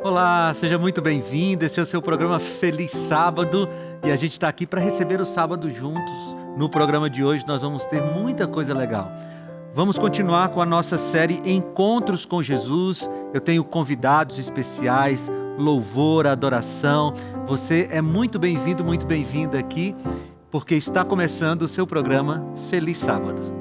Olá, seja muito bem-vindo. Esse é o seu programa Feliz Sábado e a gente está aqui para receber o sábado juntos. No programa de hoje nós vamos ter muita coisa legal. Vamos continuar com a nossa série Encontros com Jesus. Eu tenho convidados especiais, louvor, adoração. Você é muito bem-vindo, muito bem-vinda aqui, porque está começando o seu programa Feliz Sábado.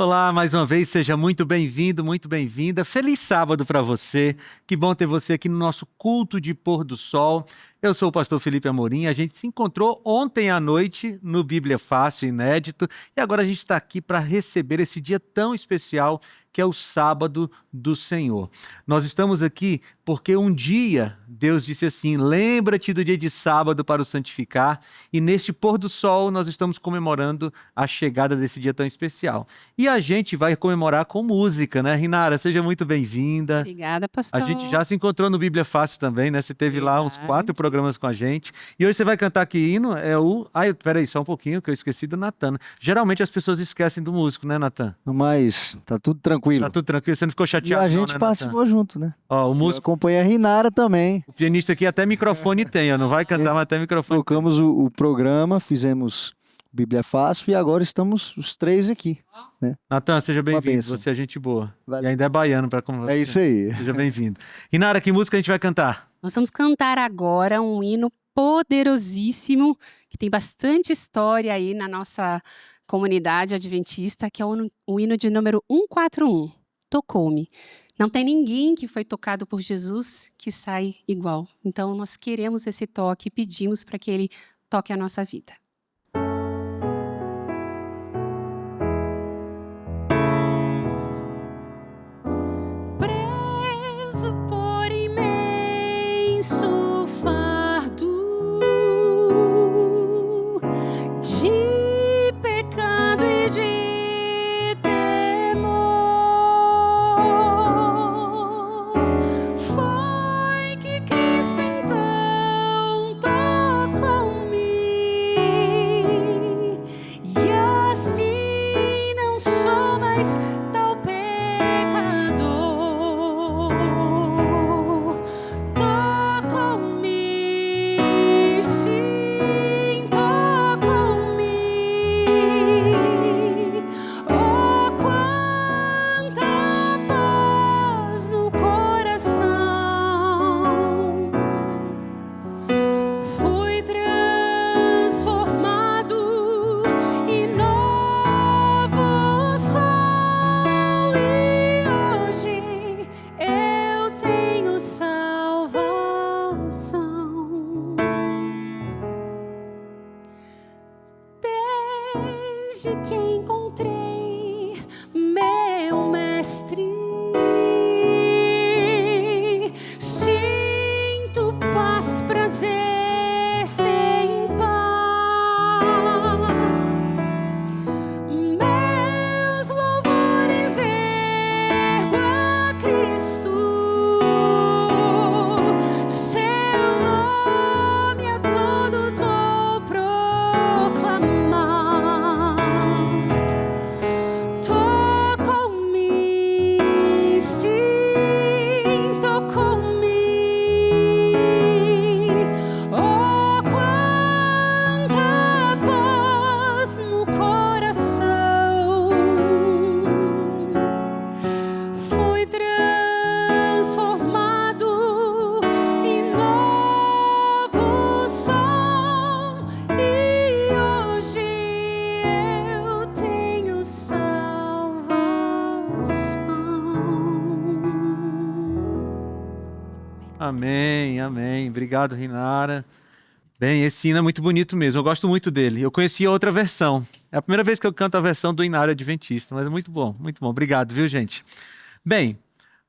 Olá, mais uma vez, seja muito bem-vindo, muito bem-vinda. Feliz sábado para você. Que bom ter você aqui no nosso culto de pôr do sol. Eu sou o pastor Felipe Amorim, a gente se encontrou ontem à noite no Bíblia Fácil, inédito, e agora a gente está aqui para receber esse dia tão especial que é o sábado do Senhor. Nós estamos aqui porque um dia Deus disse assim, lembra-te do dia de sábado para o santificar, e neste pôr do sol nós estamos comemorando a chegada desse dia tão especial. E a gente vai comemorar com música, né? Rinara, seja muito bem-vinda. Obrigada, pastor. A gente já se encontrou no Bíblia Fácil também, né? Você teve lá uns 4 programas com a gente. E hoje você vai cantar que hino? É o... Peraí, só um pouquinho, que eu esqueci do Natan. Geralmente as pessoas esquecem do músico, né, Natan? Mas tá tudo tranquilo. Tá tudo tranquilo, você não ficou E chateado a não, gente né, participou junto, né? Ó, o Eu músico, acompanhei a Rinara também. o pianista aqui até microfone tem, ó. Não vai cantar, mas até microfone. Tocamos o programa, fizemos Bíblia Fácil e agora estamos os 3 aqui, né? Natan, seja bem-vindo, bênção. você é gente boa. Valeu. E ainda é baiano para conversar. É isso aí. Seja bem-vindo. Rinara, que música a gente vai cantar? Nós vamos cantar agora um hino poderosíssimo, que tem bastante história aí na nossa comunidade adventista, que é o hino de número 141, Tocou-me. Não tem ninguém que foi tocado por Jesus que sai igual. Então, nós queremos esse toque e pedimos para que Ele toque a nossa vida. Preso por imenso fardo de pecado e de temor, foi que Cristo então tocou-me, e assim não sou mais tal pecador. Tocou-me, sim, tocou-me. Oh, quanta paz no coração. Fui transformado e novo sou, e hoje eu tenho salvação. Desde que encontrei meu mestre, sinto paz, prazer sem par. Meus louvores ergo a Cristo, seu nome a todos vou proclamar. Tocou-me, sim, tocou-me. Oh, quanta paz no coração. Fui transformado e novo sou, e hoje eu tenho salvação. Amém, amém. Obrigado, Rinara. Bem, esse hino é muito bonito mesmo, eu gosto muito dele. Eu conhecia outra versão. É a primeira vez que eu canto a versão do Inário Adventista, mas é muito bom, muito bom. Obrigado, viu, gente? Bem,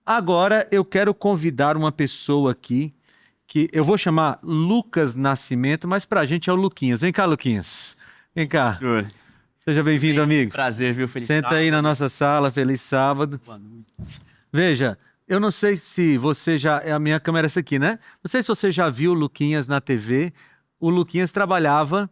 agora eu quero convidar uma pessoa aqui que eu vou chamar Lucas Nascimento, mas pra gente é o Luquinhas. Vem cá, Luquinhas. Vem cá. Senhor, Seja bem-vindo, amigo. prazer, viu? Feliz Senta aí sábado. na nossa sala, feliz sábado. Boa noite. Veja, eu não sei se você já... A minha câmera é essa aqui, né? Não sei se você já viu o Luquinhas na TV. O Luquinhas trabalhava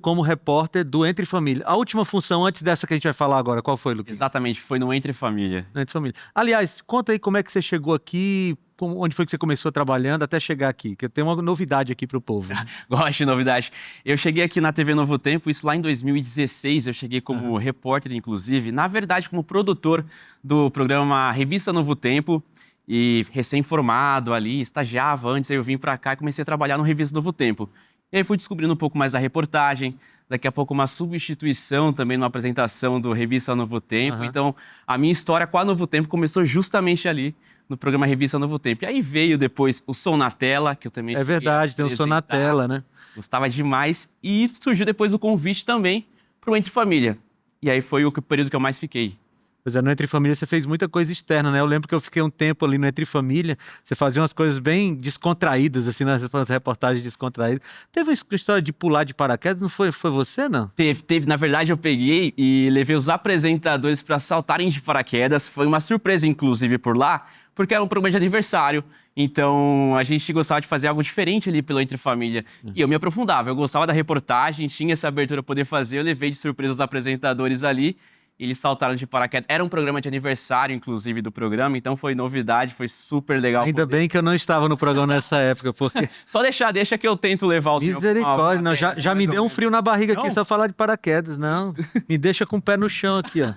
como repórter do Entre Família. A última função, antes dessa que a gente vai falar agora, qual foi, Luquinhas? Exatamente, foi no Entre Família. No Entre Família. Aliás, conta aí como é que você chegou aqui, onde foi que você começou trabalhando até chegar aqui, que eu tenho uma novidade aqui pro povo. Gosto de novidade. Eu cheguei aqui na TV Novo Tempo, isso lá em 2016, eu cheguei como repórter, inclusive, na verdade como produtor do programa Revista Novo Tempo, e recém-formado ali, estagiava antes, aí eu vim pra cá e comecei a trabalhar no Revista Novo Tempo. E aí fui descobrindo um pouco mais da reportagem, daqui a pouco uma substituição também numa apresentação do Revista Novo Tempo. Então, a minha história com a Novo Tempo começou justamente ali, no programa Revista Novo Tempo. E aí veio depois o Som na Tela, que eu também É verdade, tem o som na apresentar. tela, né? Gostava demais. E surgiu depois o convite também para o Entre Família. E aí foi o período que eu mais fiquei. Pois é, no Entre Família você fez muita coisa externa, né? Eu lembro que eu fiquei um tempo ali no Entre Família, você fazia umas coisas bem descontraídas, assim, né? Umas reportagens descontraídas. Teve uma história de pular de paraquedas, não foi você, não? Teve. Na verdade, eu peguei e levei os apresentadores para saltarem de paraquedas. Foi uma surpresa, inclusive, por lá, porque era um programa de aniversário. Então, a gente gostava de fazer algo diferente ali pelo Entre Família. E eu me aprofundava. Eu gostava da reportagem, tinha essa abertura para poder fazer. Eu levei de surpresa os apresentadores ali. Eles saltaram de paraquedas. Era um programa de aniversário, inclusive, do programa. Então, foi novidade, foi super legal. Ainda bem que eu não estava no programa nessa época, porque... Só deixa que eu tento levar o senhor pra uma Misericórdia, não, matéria, já me mais ou deu um menos. frio na barriga aqui Não? só falar de paraquedas, não. Me deixa com o pé no chão aqui, ó.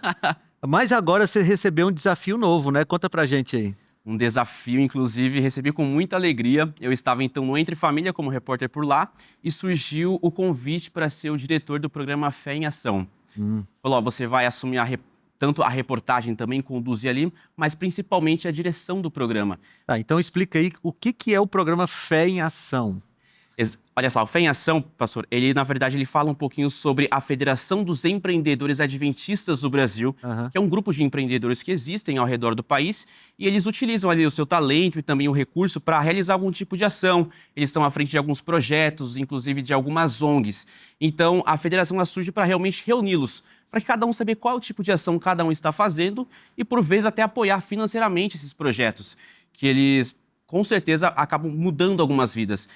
Mas agora você recebeu um desafio novo, né? Conta pra gente aí. Um desafio, inclusive, recebi com muita alegria. Eu estava, então, no Entre Família como repórter por lá e surgiu o convite para ser o diretor do programa Fé em Ação. Falou, ó, você vai assumir tanto a reportagem também, conduzir ali, mas principalmente a direção do programa. Tá, então explica aí o que é o programa Fé em Ação. Olha só, o Fé em Ação, pastor, ele, na verdade, ele fala um pouquinho sobre a Federação dos Empreendedores Adventistas do Brasil, que é um grupo de empreendedores que existem ao redor do país, e eles utilizam ali o seu talento e também o recurso para realizar algum tipo de ação. Eles estão à frente de alguns projetos, inclusive de algumas ONGs. Então, a federação ela surge para realmente reuni-los, para que cada um saber qual tipo de ação cada um está fazendo e, por vezes, até apoiar financeiramente esses projetos, que eles, com certeza, acabam mudando algumas vidas.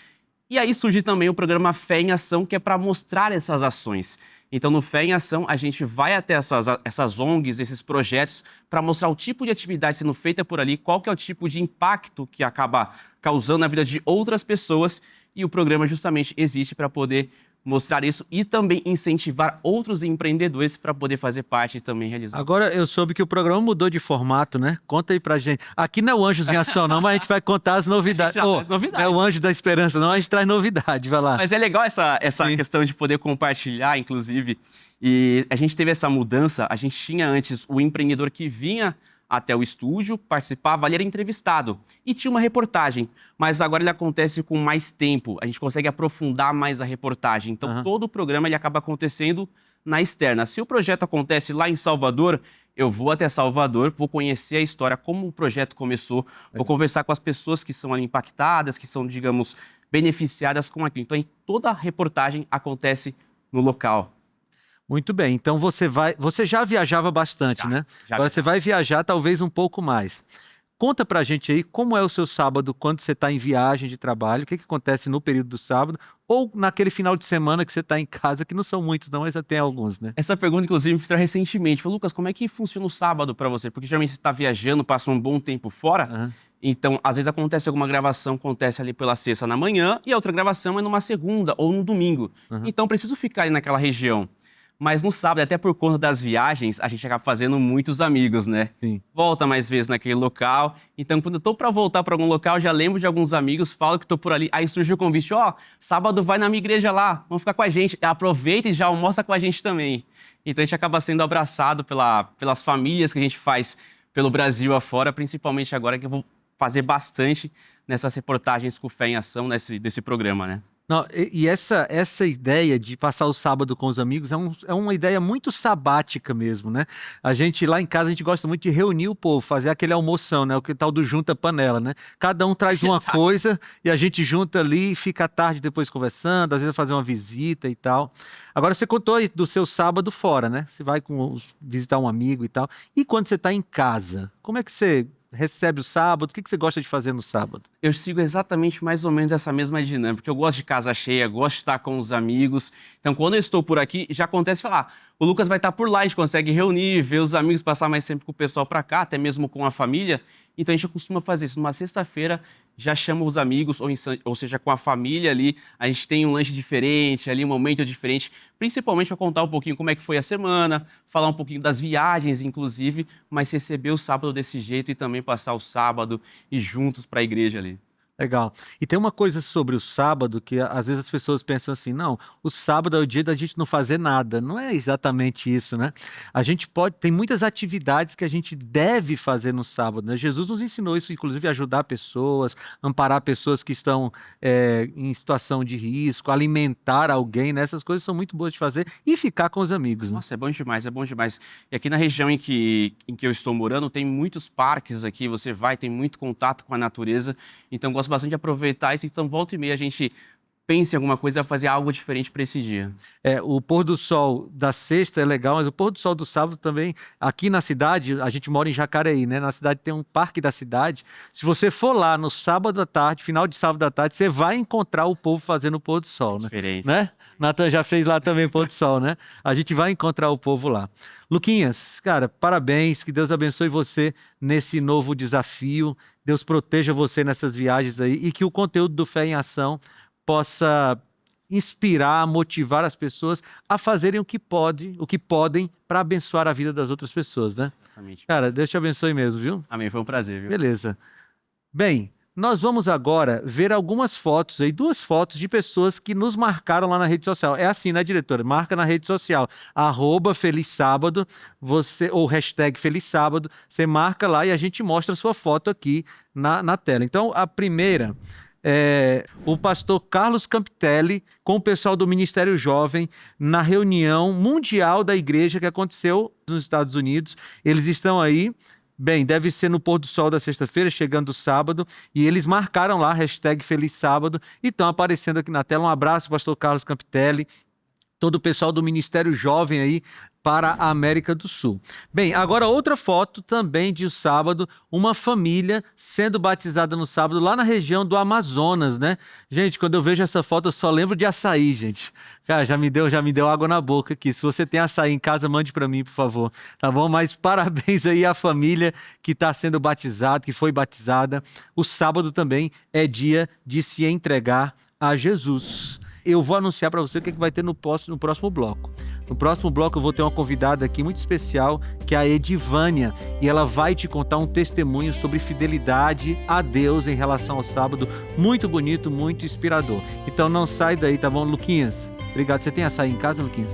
E aí surge também o programa Fé em Ação, que é para mostrar essas ações. Então, no Fé em Ação, a gente vai até essas ONGs, esses projetos, para mostrar o tipo de atividade sendo feita por ali, qual que é o tipo de impacto que acaba causando na vida de outras pessoas. E o programa justamente existe para poder mostrar isso e também incentivar outros empreendedores para poder fazer parte e também realizar. Agora eu soube que o programa mudou de formato, né? Conta aí pra gente. Aqui não é o Anjos em Ação, não, mas a gente vai contar as novidades. A gente já traz novidades. Não é o Anjo da Esperança, não, a gente traz novidade, vai lá. Mas é legal essa questão de poder compartilhar, inclusive. E a gente teve essa mudança, a gente tinha antes o empreendedor que vinha até o estúdio, participava, ali era entrevistado e tinha uma reportagem, mas agora ele acontece com mais tempo, a gente consegue aprofundar mais a reportagem, então todo o programa ele acaba acontecendo na externa. Se o projeto acontece lá em Salvador, eu vou até Salvador, vou conhecer a história, como o projeto começou, vou conversar com as pessoas que são ali impactadas, que são, digamos, beneficiadas com aquilo. Então, toda a reportagem acontece no local. Muito bem, então você já viajava bastante, né? Agora você vai viajar talvez um pouco mais. Conta pra gente aí como é o seu sábado quando você está em viagem de trabalho, o que acontece no período do sábado, ou naquele final de semana que você está em casa, que não são muitos não, mas já tem alguns, né? Essa pergunta, inclusive, me fizeram recentemente. Falei, Lucas, como é que funciona o sábado pra você? Porque geralmente você está viajando, passa um bom tempo fora, então às vezes acontece alguma gravação, acontece ali pela sexta na manhã, e a outra gravação é numa segunda ou no domingo. Então preciso ficar ali naquela região. Mas no sábado, até por conta das viagens, a gente acaba fazendo muitos amigos, né? Sim. Volta mais vezes naquele local. Então, quando eu tô para voltar para algum local, já lembro de alguns amigos, falo que tô por ali. Aí surge o convite, sábado vai na minha igreja lá, vamos ficar com a gente. Aproveita e já almoça com a gente também. Então, a gente acaba sendo abraçado pelas famílias que a gente faz pelo Brasil afora, principalmente agora que eu vou fazer bastante nessas reportagens com Fé em Ação, desse programa, né? Não, e essa ideia de passar o sábado com os amigos é uma ideia muito sabática mesmo, né? A gente, lá em casa, a gente gosta muito de reunir o povo, fazer aquele almoção, né? O que tal do junta panela, né? Cada um traz uma Exato. coisa e a gente junta ali e fica à tarde depois conversando, às vezes fazer uma visita e tal. Agora, você contou aí do seu sábado fora, né? Você vai visitar um amigo e tal. E quando você está em casa, como é que você recebe o sábado? O que você gosta de fazer no sábado? Eu sigo exatamente mais ou menos essa mesma dinâmica. Eu gosto de casa cheia, gosto de estar com os amigos. Então, quando eu estou por aqui, já acontece falar, o Lucas vai estar por lá, a gente consegue reunir, ver os amigos, passar mais tempo com o pessoal para cá, até mesmo com a família. Então, a gente costuma fazer isso. Numa sexta-feira, já chama os amigos, ou seja, com a família ali, a gente tem um lanche diferente, ali um momento diferente, principalmente para contar um pouquinho como é que foi a semana, falar um pouquinho das viagens, inclusive, mas receber o sábado desse jeito e também passar o sábado e juntos para a igreja ali. Legal. E tem uma coisa sobre o sábado que às vezes as pessoas pensam assim, não, o sábado é o dia da gente não fazer nada. Não é exatamente isso, né? A gente tem muitas atividades que a gente deve fazer no sábado, né? Jesus nos ensinou isso, inclusive ajudar pessoas, amparar pessoas que estão em situação de risco, alimentar alguém, né? Essas coisas são muito boas de fazer e ficar com os amigos, né? Nossa, é bom demais, é bom demais. E aqui na região em que eu estou morando, tem muitos parques aqui, você vai, tem muito contato com a natureza, então gosto bastante de aproveitar isso, então volta e meia a gente pensa em alguma coisa, fazer algo diferente para esse dia. O pôr do sol da sexta é legal, mas o pôr do sol do sábado também, aqui na cidade, a gente mora em Jacareí, né? Na cidade tem um parque da cidade. Se você for lá no sábado à tarde, final de sábado à tarde, você vai encontrar o povo fazendo o pôr do sol, né? Diferente. Né? Nathan já fez lá também pôr do sol, né? A gente vai encontrar o povo lá. Luquinhas, cara, parabéns, que Deus abençoe você nesse novo desafio, Deus proteja você nessas viagens aí e que o conteúdo do Fé em Ação possa inspirar, motivar as pessoas a fazerem o que podem para abençoar a vida das outras pessoas, né? Exatamente. Cara, Deus te abençoe mesmo, viu? Amém, foi um prazer, viu? Beleza. Bem, nós vamos agora ver algumas fotos aí, 2 fotos de pessoas que nos marcaram lá na rede social. É assim, né, diretora? Marca na rede social, @FelizSábado, ou #FelizSábado, você marca lá e a gente mostra a sua foto aqui na tela. Então, a primeira o pastor Carlos Campitelli com o pessoal do Ministério Jovem na reunião mundial da igreja que aconteceu nos Estados Unidos. Eles estão aí, bem, deve ser no pôr do sol da sexta-feira, chegando o sábado, e eles marcaram lá, #FelizSábado, e estão aparecendo aqui na tela. Um abraço, pastor Carlos Campitelli, todo o pessoal do Ministério Jovem aí para a América do Sul. Bem, agora outra foto também de sábado, uma família sendo batizada no sábado lá na região do Amazonas, né? Gente, quando eu vejo essa foto eu só lembro de açaí, gente. Cara, já me deu água na boca aqui. Se você tem açaí em casa, mande para mim, por favor, tá bom? Mas parabéns aí à família que está sendo batizada, que foi batizada. O sábado também é dia de se entregar a Jesus. Eu vou anunciar para você o que vai ter no próximo bloco. No próximo bloco eu vou ter uma convidada aqui muito especial, que é a Edivânia, e ela vai te contar um testemunho sobre fidelidade a Deus em relação ao sábado, muito bonito, muito inspirador. Então não sai daí, tá bom, Luquinhas? Obrigado. Você tem açaí em casa, Luquinhas?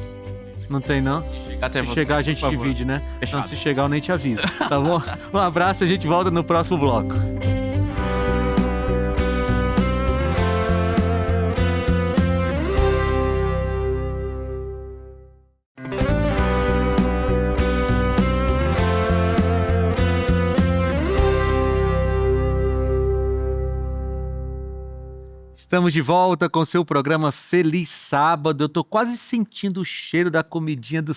Não tem, não? Se chegar até Se você, chegar a gente por favor. divide, né? Fechado. Não, se chegar eu nem te aviso, tá bom? Um abraço, a gente volta no próximo bloco. Estamos de volta com o seu programa Feliz Sábado. Eu tô quase sentindo o cheiro da comidinha do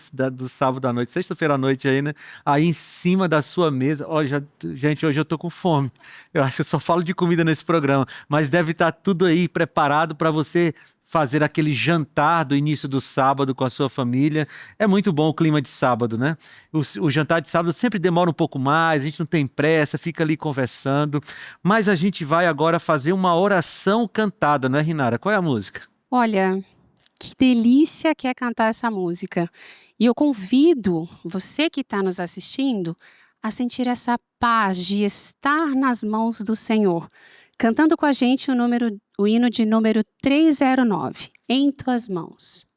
sábado à noite, sexta-feira à noite aí, né? Aí em cima da sua mesa. Ó, gente, hoje eu tô com fome. Eu acho que eu só falo de comida nesse programa, mas deve estar tudo aí preparado para você fazer aquele jantar do início do sábado com a sua família. É muito bom o clima de sábado, né? O jantar de sábado sempre demora um pouco mais, a gente não tem pressa, fica ali conversando. Mas a gente vai agora fazer uma oração cantada, não é, Rinara? Qual é a música? Olha, que delícia que é cantar essa música. E eu convido você que está nos assistindo a sentir essa paz de estar nas mãos do Senhor. Cantando com a gente o hino de número 309, Em Tuas Mãos.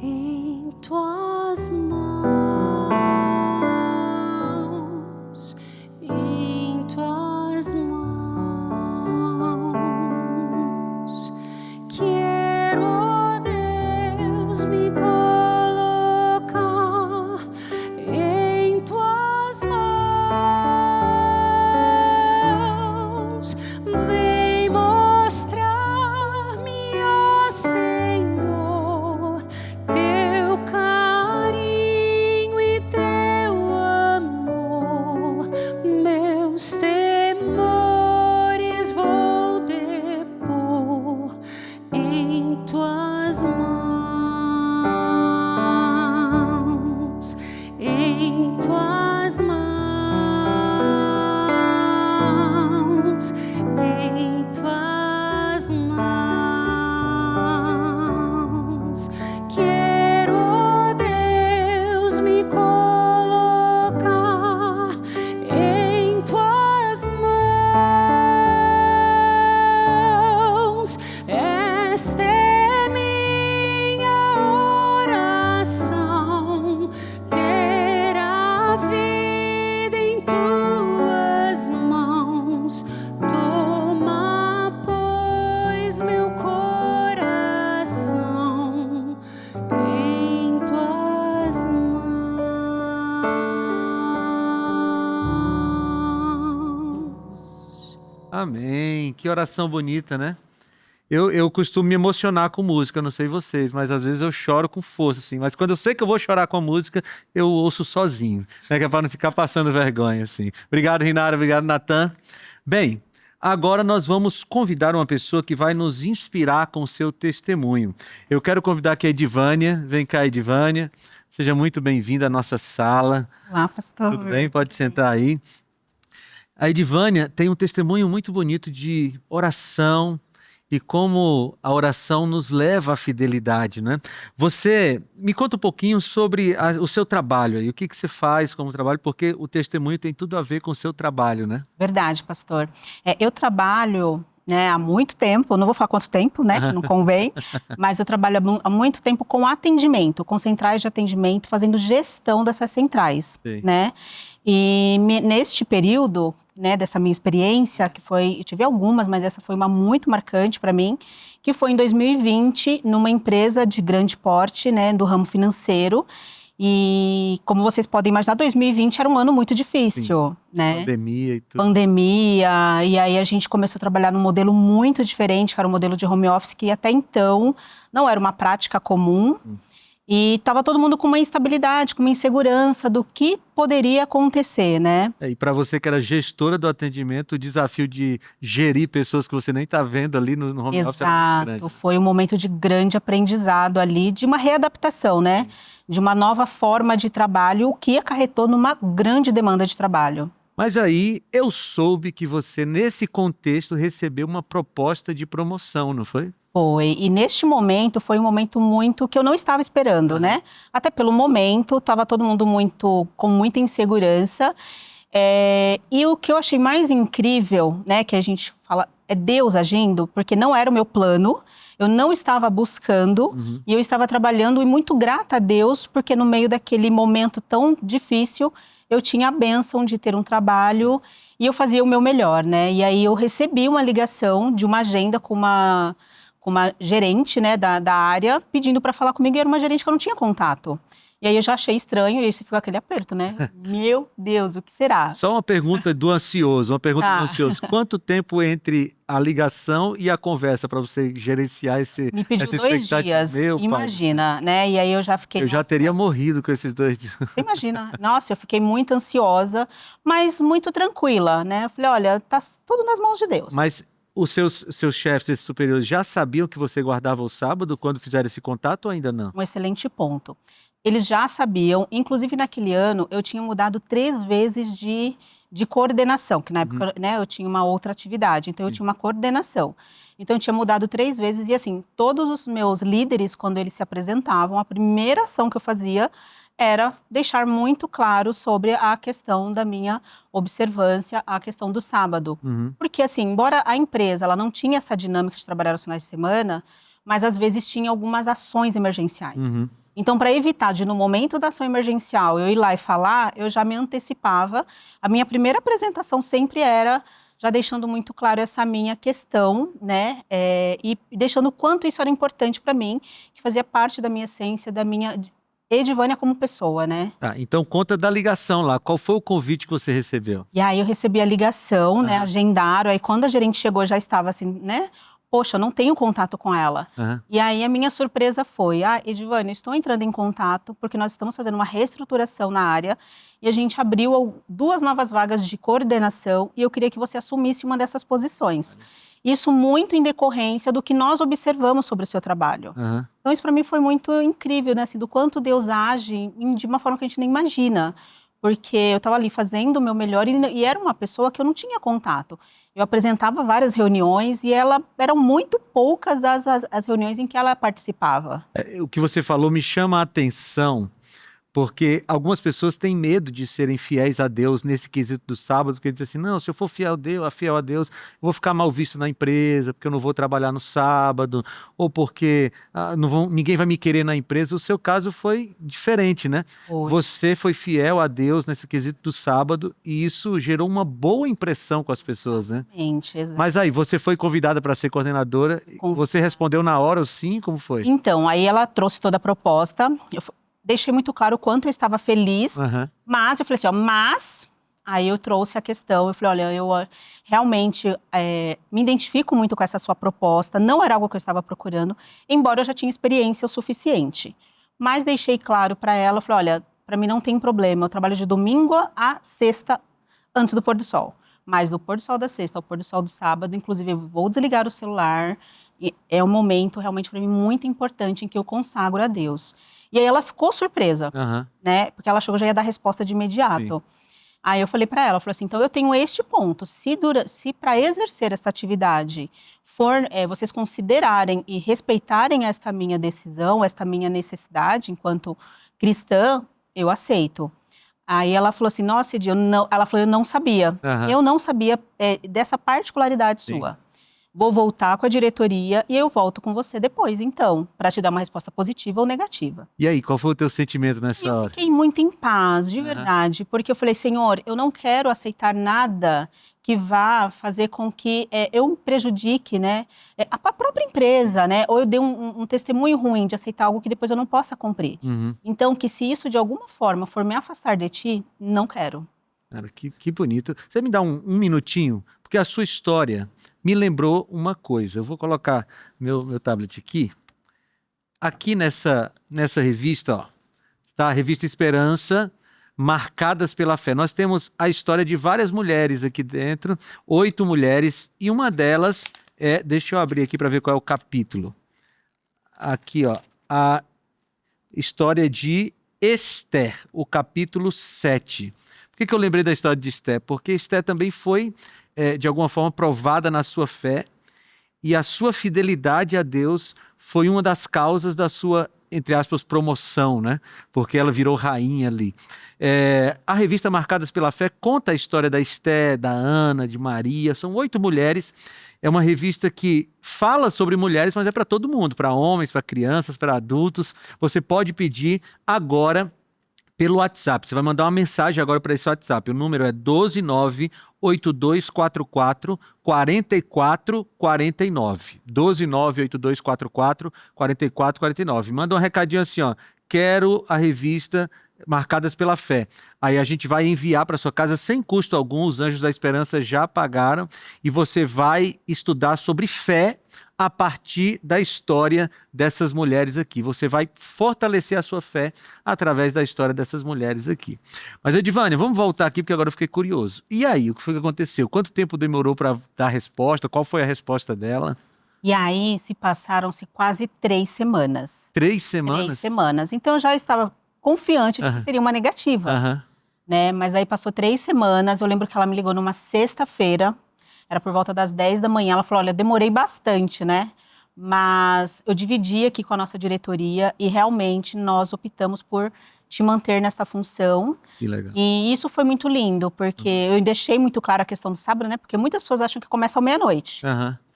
Em tuas me colocar em tuas mãos. Vem mostrar-me, ó Senhor, teu carinho e teu amor. Meus temores vou depor em tuas mãos, em tuas mãos, em tuas mãos. Quero, ó Deus, me colocar em tuas mãos. Esta é minha oração, ter a vida em tuas mãos. Toma, pois, meu coração em tuas mãos. Amém. Que oração bonita, né? Eu costumo me emocionar com música, não sei vocês, mas às vezes eu choro com força, assim. Mas quando eu sei que eu vou chorar com a música, eu ouço sozinho, né? Que é para não ficar passando vergonha, assim. Obrigado, Rinara. Obrigado, Natan. Bem, agora nós vamos convidar uma pessoa que vai nos inspirar com o seu testemunho. Eu quero convidar aqui a Edivânia. Vem cá, Edivânia. Seja muito bem-vinda à nossa sala. Olá, pastor. Tudo bem? Pode sentar aí. A Edivânia tem um testemunho muito bonito de oração e como a oração nos leva à fidelidade, né? Você me conta um pouquinho sobre o seu trabalho aí, o que você faz como trabalho, porque o testemunho tem tudo a ver com o seu trabalho, né? Verdade, pastor. Eu trabalho, né, há muito tempo, não vou falar quanto tempo, né, que não convém, mas eu trabalho há muito tempo com atendimento, com centrais de atendimento, fazendo gestão dessas centrais, Sim. né? E neste período, né, dessa minha experiência, que foi, eu tive algumas, mas essa foi uma muito marcante para mim, que foi em 2020, numa empresa de grande porte, né, do ramo financeiro. E como vocês podem imaginar, 2020 era um ano muito difícil, né? Pandemia e tudo. Pandemia, e aí a gente começou a trabalhar num modelo muito diferente, que era um modelo de home office, que até então não era uma prática comum. E estava todo mundo com uma instabilidade, com uma insegurança do que poderia acontecer, né? E para você que era gestora do atendimento, o desafio de gerir pessoas que você nem está vendo ali no home office era muito grande. Exato, foi um momento de grande aprendizado ali, de uma readaptação, né? De uma nova forma de trabalho, o que acarretou numa grande demanda de trabalho. Mas aí eu soube que você, nesse contexto, recebeu uma proposta de promoção, não foi? Foi, e neste momento foi um momento muito que eu não estava esperando, né? Até pelo momento, estava todo mundo com muita insegurança. E o que eu achei mais incrível, né, que a gente fala, é Deus agindo, porque não era o meu plano, eu não estava buscando, e eu estava trabalhando e muito grata a Deus, porque no meio daquele momento tão difícil, eu tinha a bênção de ter um trabalho e eu fazia o meu melhor, né? E aí eu recebi uma ligação de uma agenda com uma gerente, né, da área, pedindo para falar comigo, e era uma gerente que eu não tinha contato. E aí eu já achei estranho, e aí você ficou aquele aperto, né? Meu Deus, o que será? Só uma pergunta do ansioso, Quanto tempo entre a ligação e a conversa para você gerenciar Me pediu essa 2 expectativa? dias, Meu pai. imagina, né? E aí eu já fiquei... Eu já teria morrido com esses 2 dias. Você imagina. Nossa, eu fiquei muito ansiosa, mas muito tranquila, né? Eu falei, olha, tá tudo nas mãos de Deus. Mas os seus chefes, esses superiores, já sabiam que você guardava o sábado quando fizeram esse contato ou ainda não? Um excelente ponto. Eles já sabiam, inclusive naquele ano eu tinha mudado 3 vezes de coordenação, que na época, né, eu tinha uma outra atividade, então eu tinha uma coordenação. Então eu tinha mudado 3 vezes e assim, todos os meus líderes, quando eles se apresentavam, a primeira ação que eu fazia era deixar muito claro sobre a questão da minha observância, a questão do sábado. Porque assim, embora a empresa ela não tinha essa dinâmica de trabalhar os finais de semana, mas às vezes tinha algumas ações emergenciais. Então, para evitar de, no momento da ação emergencial, eu ir lá e falar, eu já me antecipava. A minha primeira apresentação sempre era já deixando muito claro essa minha questão, né? E deixando o quanto isso era importante para mim, que fazia parte da minha essência, da minha Edivânia como pessoa, né? Tá, então conta da ligação lá. Qual foi o convite que você recebeu? E aí eu recebi a ligação, né? Agendaram. Aí quando a gerente chegou, já estava assim, né? Poxa, eu não tenho contato com ela. E aí a minha surpresa foi, Edivânia, estou entrando em contato porque nós estamos fazendo uma reestruturação na área e a gente abriu 2 novas vagas de coordenação e eu queria que você assumisse uma dessas posições. Isso muito em decorrência do que nós observamos sobre o seu trabalho. Então isso para mim foi muito incrível, né? Assim, do quanto Deus age de uma forma que a gente nem imagina. Porque eu estava ali fazendo o meu melhor e era uma pessoa que eu não tinha contato. Eu apresentava várias reuniões e eram muito poucas as reuniões em que ela participava. O que você falou me chama a atenção, porque algumas pessoas têm medo de serem fiéis a Deus nesse quesito do sábado, porque dizem assim, não, se eu for fiel a Deus, eu vou ficar mal visto na empresa, porque eu não vou trabalhar no sábado, ou porque ninguém vai me querer na empresa. O seu caso foi diferente, né? Você foi fiel a Deus nesse quesito do sábado e isso gerou uma boa impressão com as pessoas, né? Exatamente. Mas aí, você foi convidada para ser coordenadora, você respondeu na hora o sim, como foi? Então, aí ela trouxe toda a proposta, deixei muito claro o quanto eu estava feliz, mas eu falei assim, aí eu trouxe a questão, eu falei, olha, eu realmente me identifico muito com essa sua proposta, não era algo que eu estava procurando, embora eu já tinha experiência o suficiente. Mas deixei claro para ela, falei, olha, para mim não tem problema, eu trabalho de domingo a sexta antes do pôr do sol. Mas do pôr do sol da sexta ao pôr do sol do sábado, inclusive eu vou desligar o celular, e é um momento realmente para mim muito importante em que eu consagro a Deus. E aí ela ficou surpresa, né? Porque ela achou que eu já ia dar resposta de imediato. Sim. Aí eu falei para ela, falei assim, então eu tenho este ponto, se para exercer essa atividade vocês considerarem e respeitarem esta minha decisão, esta minha necessidade enquanto cristã, eu aceito. Aí ela falou assim, nossa, Edi, ela falou, eu não sabia. Eu não sabia dessa particularidade sua. Vou voltar com a diretoria e eu volto com você depois, então, para te dar uma resposta positiva ou negativa. E aí, qual foi o teu sentimento nessa hora? Eu fiquei muito em paz, de verdade, porque eu falei, Senhor, eu não quero aceitar nada que vá fazer com que eu prejudique, né, a própria empresa, né, ou eu dê um testemunho ruim de aceitar algo que depois eu não possa cumprir. Então, que se isso de alguma forma for me afastar de ti, não quero. Cara, que bonito. Você me dá um minutinho? Porque a sua história me lembrou uma coisa. Eu vou colocar meu tablet aqui. Aqui nessa revista, ó, tá a revista Esperança, Marcadas pela Fé. Nós temos a história de várias mulheres aqui dentro, 8 mulheres, e uma delas deixa eu abrir aqui para ver qual é o capítulo. Aqui, ó, a história de Esther, o capítulo 7. Por que eu lembrei da história de Esther? Porque Esther também foi, de alguma forma, provada na sua fé e a sua fidelidade a Deus foi uma das causas da sua, entre aspas, promoção, né? Porque ela virou rainha ali. A revista Marcadas pela Fé conta a história da Esther, da Ana, de Maria. São 8 mulheres. É uma revista que fala sobre mulheres, mas é para todo mundo, para homens, para crianças, para adultos. Você pode pedir agora pelo WhatsApp. Você vai mandar uma mensagem agora para esse WhatsApp. O número é 12982444449. 12982444449. Manda um recadinho assim, ó. Quero a revista Marcadas pela Fé. Aí a gente vai enviar para sua casa sem custo algum. Os Anjos da Esperança já pagaram. E você vai estudar sobre fé a partir da história dessas mulheres aqui. Você vai fortalecer a sua fé através da história dessas mulheres aqui. Mas, Edivânia, vamos voltar aqui porque agora eu fiquei curioso. E aí, o que foi que aconteceu? Quanto tempo demorou para dar a resposta? Qual foi a resposta dela? E aí, passaram-se quase 3 semanas. 3 semanas? 3 semanas. Então, eu já estava confiante de que seria uma negativa. Né? Mas aí passou 3 semanas. Eu lembro que ela me ligou numa sexta-feira. Era por volta das 10 da manhã. Ela falou, olha, demorei bastante, né? Mas eu dividi aqui com a nossa diretoria e realmente nós optamos por te manter nessa função. Que legal. E isso foi muito lindo, porque eu deixei muito clara a questão do sábado, né? Porque muitas pessoas acham que começa à meia-noite.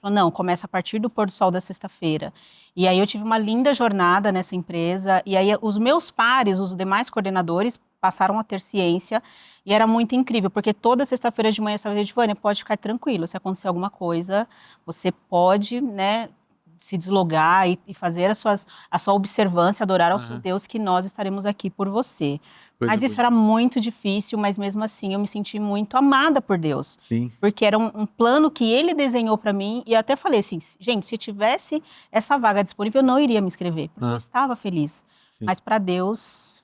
Não, começa a partir do pôr do sol da sexta-feira. E aí eu tive uma linda jornada nessa empresa. E aí os meus pares, os demais coordenadores, passaram a ter ciência, e era muito incrível, porque toda sexta-feira de manhã eu falava, Edivânia, pode ficar tranquilo, se acontecer alguma coisa, você pode, né, se deslogar e fazer a sua observância, adorar ao seu Deus, que nós estaremos aqui por você. Mas isso era muito difícil, mas mesmo assim eu me senti muito amada por Deus. Sim. Porque era um plano que Ele desenhou para mim, e eu até falei assim, gente, se tivesse essa vaga disponível, eu não iria me inscrever, porque eu estava feliz. Sim. Mas para Deus,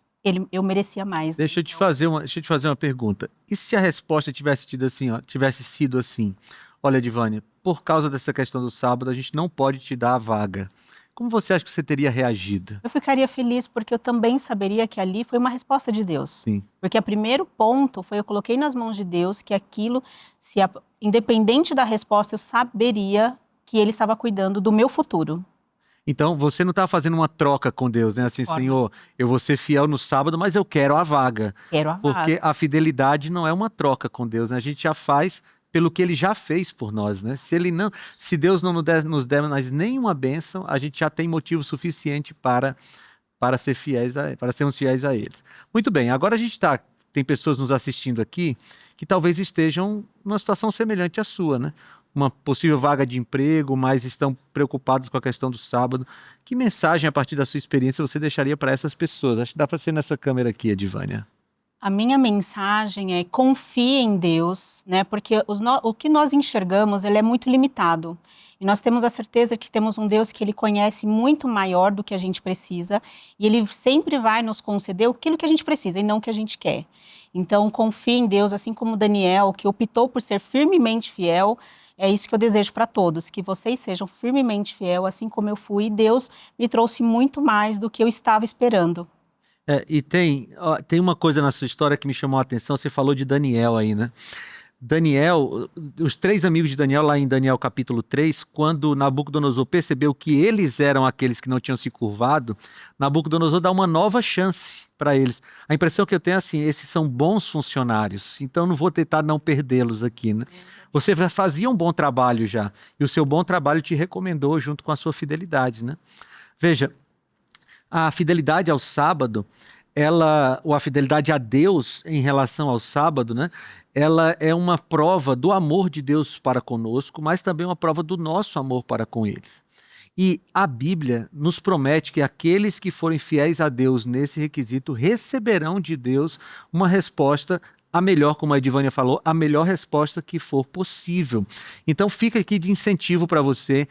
eu merecia mais. Deixa eu te fazer uma pergunta. E se a resposta tivesse sido assim, olha, Edivânia, por causa dessa questão do sábado, a gente não pode te dar a vaga. Como você acha que você teria reagido? Eu ficaria feliz porque eu também saberia que ali foi uma resposta de Deus. Sim. Porque o primeiro ponto foi eu coloquei nas mãos de Deus que aquilo, independente da resposta, eu saberia que Ele estava cuidando do meu futuro. Então, você não está fazendo uma troca com Deus, né? Assim, Senhor, eu vou ser fiel no sábado, mas eu quero a vaga. Quero a vaga. Porque a fidelidade não é uma troca com Deus, né? A gente já faz pelo que Ele já fez por nós, né? Se Deus não nos der mais nenhuma bênção, a gente já tem motivo suficiente para sermos fiéis a Ele. Muito bem, agora tem pessoas nos assistindo aqui que talvez estejam numa situação semelhante à sua, né? Uma possível vaga de emprego, mas estão preocupados com a questão do sábado. Que mensagem, a partir da sua experiência, você deixaria para essas pessoas? Acho que dá para ser nessa câmera aqui, Edivânia. A minha mensagem é confie em Deus, né? Porque o que nós enxergamos, ele é muito limitado. E nós temos a certeza que temos um Deus que Ele conhece muito maior do que a gente precisa, e Ele sempre vai nos conceder aquilo que a gente precisa e não o que a gente quer. Então, confie em Deus, assim como Daniel, que optou por ser firmemente fiel. É isso que eu desejo para todos, que vocês sejam firmemente fiel, assim como eu fui, e Deus me trouxe muito mais do que eu estava esperando. E tem uma coisa na sua história que me chamou a atenção, você falou de Daniel aí, né? Daniel, os 3 amigos de Daniel, lá em Daniel capítulo 3, quando Nabucodonosor percebeu que eles eram aqueles que não tinham se curvado, Nabucodonosor dá uma nova chance para eles. A impressão que eu tenho é assim, esses são bons funcionários, então não vou tentar não perdê-los aqui, né? Você fazia um bom trabalho já, e o seu bom trabalho te recomendou junto com a sua fidelidade, né? Veja, a fidelidade ao sábado, ou a fidelidade a Deus em relação ao sábado, né? Ela é uma prova do amor de Deus para conosco, mas também uma prova do nosso amor para com eles. E a Bíblia nos promete que aqueles que forem fiéis a Deus nesse requisito receberão de Deus uma resposta a melhor, como a Edivânia falou, a melhor resposta que for possível. Então fica aqui de incentivo para você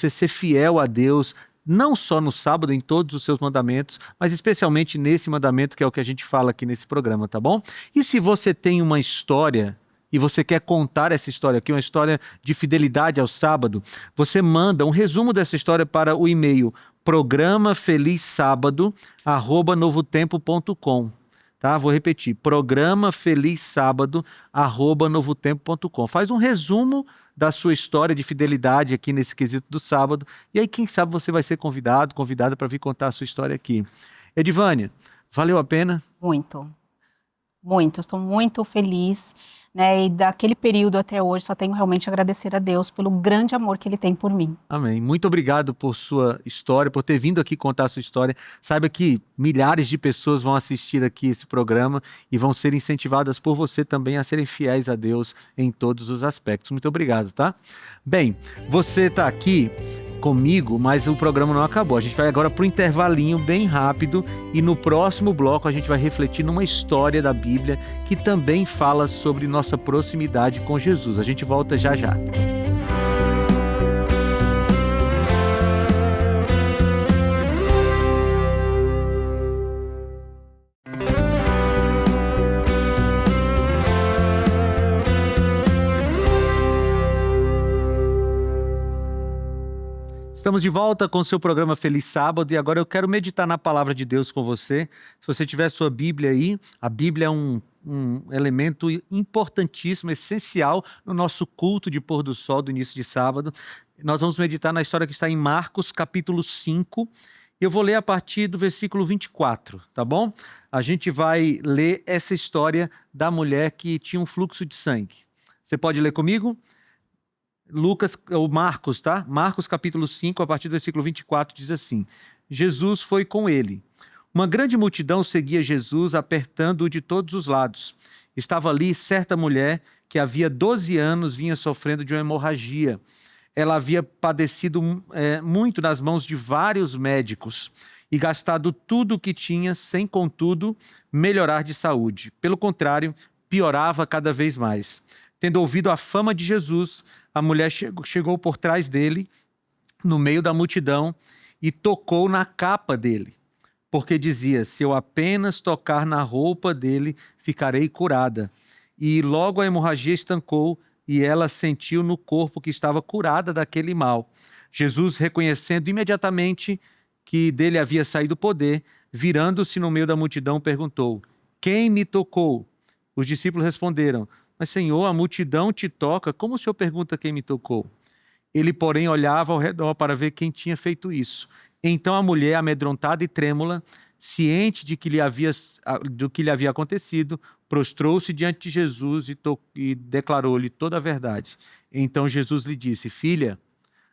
ser fiel a Deus, não só no sábado, em todos os seus mandamentos, mas especialmente nesse mandamento que é o que a gente fala aqui nesse programa, tá bom? E se você tem uma história e você quer contar essa história aqui, uma história de fidelidade ao sábado, você manda um resumo dessa história para o e-mail programafelizsábado@novotempo.com. Tá? Vou repetir, programafelizsábado@novotempo.com. Faz um resumo da sua história de fidelidade aqui nesse quesito do sábado, e aí quem sabe você vai ser convidada para vir contar a sua história aqui. Edivânia, valeu a pena? Muito, muito, estou muito feliz, né? E daquele período até hoje só tenho realmente a agradecer a Deus pelo grande amor que Ele tem por mim. Amém. Muito obrigado por sua história, por ter vindo aqui contar a sua história. Saiba que milhares de pessoas vão assistir aqui esse programa e vão ser incentivadas por você também a serem fiéis a Deus em todos os aspectos. Muito obrigado, tá? Bem, você está aqui comigo, mas o programa não acabou. A gente vai agora para o intervalinho bem rápido e no próximo bloco a gente vai refletir numa história da Bíblia que também fala sobre nossa proximidade com Jesus. A gente volta já já. Estamos de volta com o seu programa Feliz Sábado e agora eu quero meditar na palavra de Deus com você. Se você tiver sua Bíblia aí, a Bíblia é um elemento importantíssimo, essencial no nosso culto de pôr do sol do início de sábado. Nós vamos meditar na história que está em Marcos, capítulo 5. Eu vou ler a partir do versículo 24, tá bom? A gente vai ler essa história da mulher que tinha um fluxo de sangue. Você pode ler comigo? Marcos, tá? Marcos capítulo 5, a partir do versículo 24, diz assim: Jesus foi com ele. Uma grande multidão seguia Jesus, apertando-o de todos os lados. Estava ali certa mulher que havia 12 anos vinha sofrendo de uma hemorragia. Ela havia padecido muito nas mãos de vários médicos e gastado tudo o que tinha, sem, contudo, melhorar de saúde. Pelo contrário, piorava cada vez mais. Tendo ouvido a fama de Jesus, a mulher chegou por trás dele, no meio da multidão, e tocou na capa dele, porque dizia: se eu apenas tocar na roupa dele, ficarei curada. E logo a hemorragia estancou e ela sentiu no corpo que estava curada daquele mal. Jesus, reconhecendo imediatamente que dele havia saído o poder, virando-se no meio da multidão, perguntou: quem me tocou? Os discípulos responderam: mas, Senhor, a multidão te toca, como o Senhor pergunta quem me tocou? Ele, porém, olhava ao redor para ver quem tinha feito isso. Então a mulher, amedrontada e trêmula, ciente do que lhe havia acontecido, prostrou-se diante de Jesus e declarou-lhe toda a verdade. Então Jesus lhe disse: filha,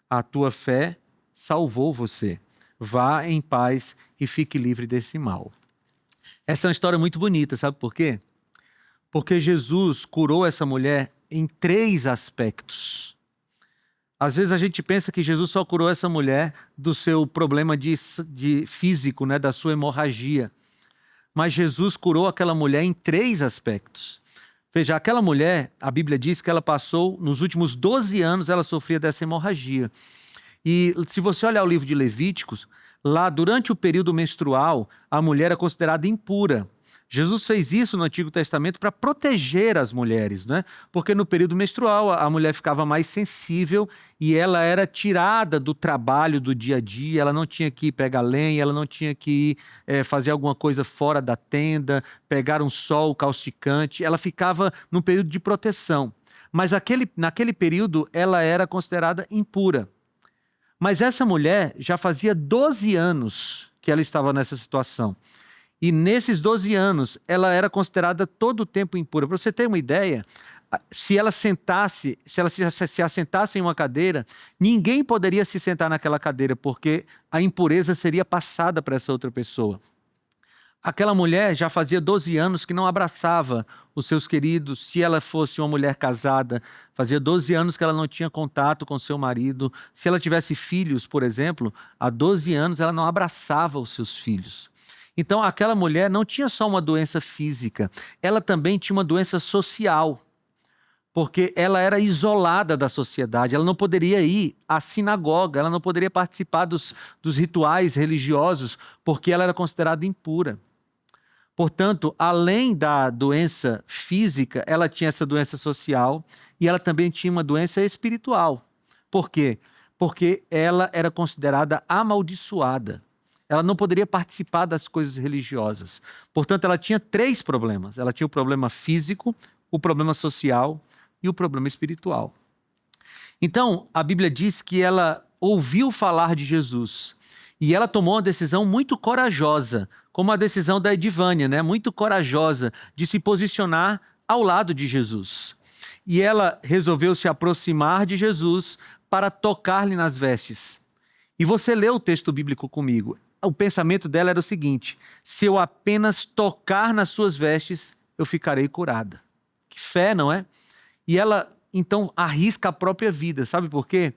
a tua fé salvou você. Vá em paz e fique livre desse mal. Essa é uma história muito bonita, sabe por quê? Porque Jesus curou essa mulher em 3 aspectos. Às vezes a gente pensa que Jesus só curou essa mulher do seu problema de físico, né, da sua hemorragia. Mas Jesus curou aquela mulher em 3 aspectos. Veja, aquela mulher, a Bíblia diz que ela passou, nos últimos 12 anos, ela sofria dessa hemorragia. E se você olhar o livro de Levíticos, lá durante o período menstrual, a mulher é considerada impura. Jesus fez isso no Antigo Testamento para proteger as mulheres, né? Porque no período menstrual a mulher ficava mais sensível e ela era tirada do trabalho do dia a dia, ela não tinha que ir pegar lenha, ela não tinha que ir fazer alguma coisa fora da tenda, pegar um sol causticante, ela ficava num período de proteção. Mas naquele período ela era considerada impura. Mas essa mulher já fazia 12 anos que ela estava nessa situação. E nesses 12 anos, ela era considerada todo o tempo impura. Para você ter uma ideia, se ela se assentasse em uma cadeira, ninguém poderia se sentar naquela cadeira, porque a impureza seria passada para essa outra pessoa. Aquela mulher já fazia 12 anos que não abraçava os seus queridos. Se ela fosse uma mulher casada, fazia 12 anos que ela não tinha contato com seu marido. Se ela tivesse filhos, por exemplo, há 12 anos ela não abraçava os seus filhos. Então, aquela mulher não tinha só uma doença física, ela também tinha uma doença social, porque ela era isolada da sociedade, ela não poderia ir à sinagoga, ela não poderia participar dos rituais religiosos, porque ela era considerada impura. Portanto, além da doença física, ela tinha essa doença social e ela também tinha uma doença espiritual. Por quê? Porque ela era considerada amaldiçoada. Ela não poderia participar das coisas religiosas. Portanto, ela tinha 3 problemas. Ela tinha o problema físico, o problema social e o problema espiritual. Então, a Bíblia diz que ela ouviu falar de Jesus e ela tomou uma decisão muito corajosa, como a decisão da Edivânia, né? Muito corajosa de se posicionar ao lado de Jesus. E ela resolveu se aproximar de Jesus para tocar-lhe nas vestes. E você lê o texto bíblico comigo. O pensamento dela era o seguinte: se eu apenas tocar nas suas vestes, eu ficarei curada. Que fé, não é? E ela, então, arrisca a própria vida. Sabe por quê?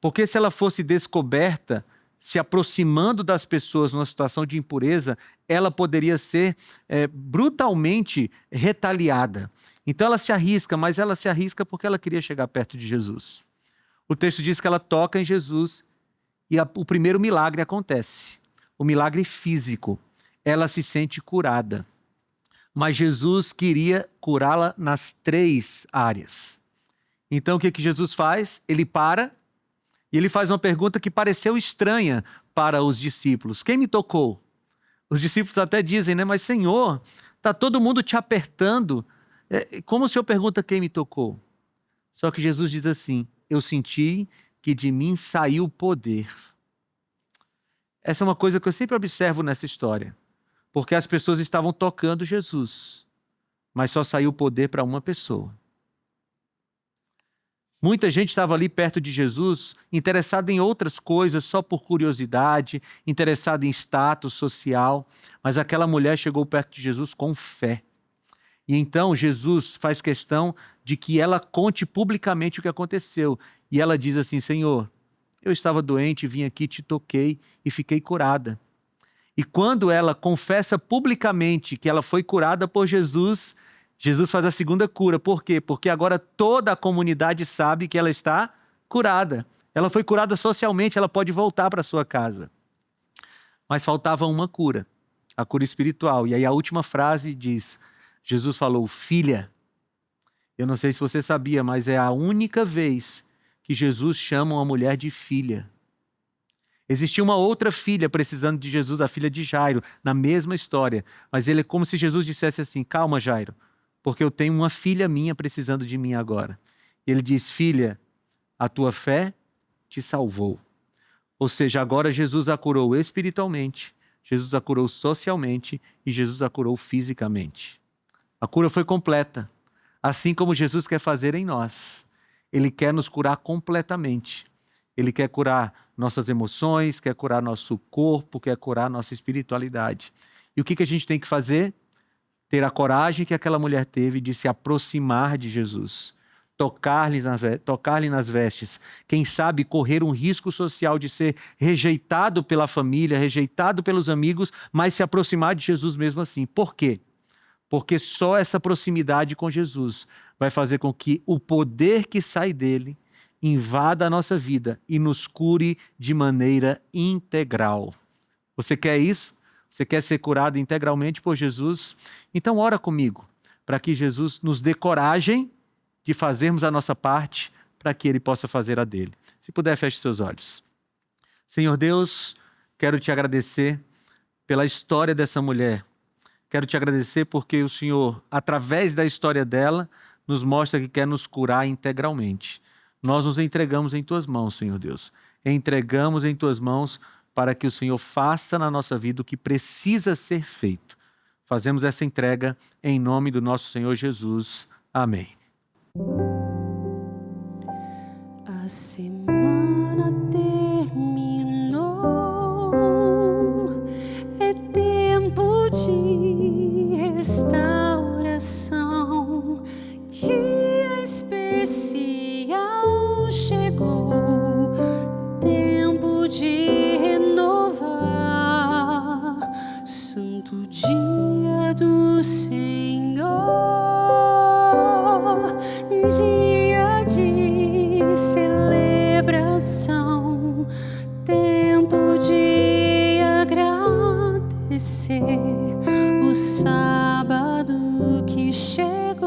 Porque se ela fosse descoberta, se aproximando das pessoas numa situação de impureza, ela poderia ser brutalmente retaliada. Então ela se arrisca, mas ela se arrisca porque ela queria chegar perto de Jesus. O texto diz que ela toca em Jesus e o primeiro milagre acontece. O milagre físico. Ela se sente curada. Mas Jesus queria curá-la nas 3 áreas. Então o que Jesus faz? Ele para e ele faz uma pergunta que pareceu estranha para os discípulos. Quem me tocou? Os discípulos até dizem, né? Mas Senhor, está todo mundo te apertando. Como o Senhor pergunta quem me tocou? Só que Jesus diz assim: eu senti que de mim saiu o poder. Essa é uma coisa que eu sempre observo nessa história. Porque as pessoas estavam tocando Jesus, mas só saiu o poder para uma pessoa. Muita gente estava ali perto de Jesus, interessada em outras coisas, só por curiosidade, interessada em status social. Mas aquela mulher chegou perto de Jesus com fé. E então Jesus faz questão de que ela conte publicamente o que aconteceu. E ela diz assim: Senhor, eu estava doente, vim aqui, te toquei e fiquei curada. E quando ela confessa publicamente que ela foi curada por Jesus, Jesus faz a segunda cura. Por quê? Porque agora toda a comunidade sabe que ela está curada. Ela foi curada socialmente, ela pode voltar para sua casa. Mas faltava uma cura, a cura espiritual. E aí a última frase diz, Jesus falou: filha. Eu não sei se você sabia, mas é a única vez que Jesus chama uma mulher de filha. Existia uma outra filha precisando de Jesus, a filha de Jairo, na mesma história. Mas ele é como se Jesus dissesse assim: calma, Jairo, porque eu tenho uma filha minha precisando de mim agora. E ele diz: filha, a tua fé te salvou. Ou seja, agora Jesus a curou espiritualmente, Jesus a curou socialmente e Jesus a curou fisicamente. A cura foi completa, assim como Jesus quer fazer em nós. Ele quer nos curar completamente. Ele quer curar nossas emoções, quer curar nosso corpo, quer curar nossa espiritualidade. E o que a gente tem que fazer? Ter a coragem que aquela mulher teve de se aproximar de Jesus, tocar-lhe nas vestes, quem sabe correr um risco social de ser rejeitado pela família, rejeitado pelos amigos, mas se aproximar de Jesus mesmo assim. Por quê? Porque só essa proximidade com Jesus vai fazer com que o poder que sai dele invada a nossa vida e nos cure de maneira integral. Você quer isso? Você quer ser curado integralmente por Jesus? Então ora comigo, para que Jesus nos dê coragem de fazermos a nossa parte, para que Ele possa fazer a dele. Se puder, feche seus olhos. Senhor Deus, quero te agradecer pela história dessa mulher. Quero te agradecer porque o Senhor, através da história dela, nos mostra que quer nos curar integralmente. Nós nos entregamos em Tuas mãos, Senhor Deus. Entregamos em Tuas mãos para que o Senhor faça na nossa vida o que precisa ser feito. Fazemos essa entrega em nome do nosso Senhor Jesus. Amém. A semana terminou, é tempo de restauração, dia especial chegou, tempo de renovar, santo dia do Senhor, dia de celebração, tempo de agradecer, o sábado que chegou.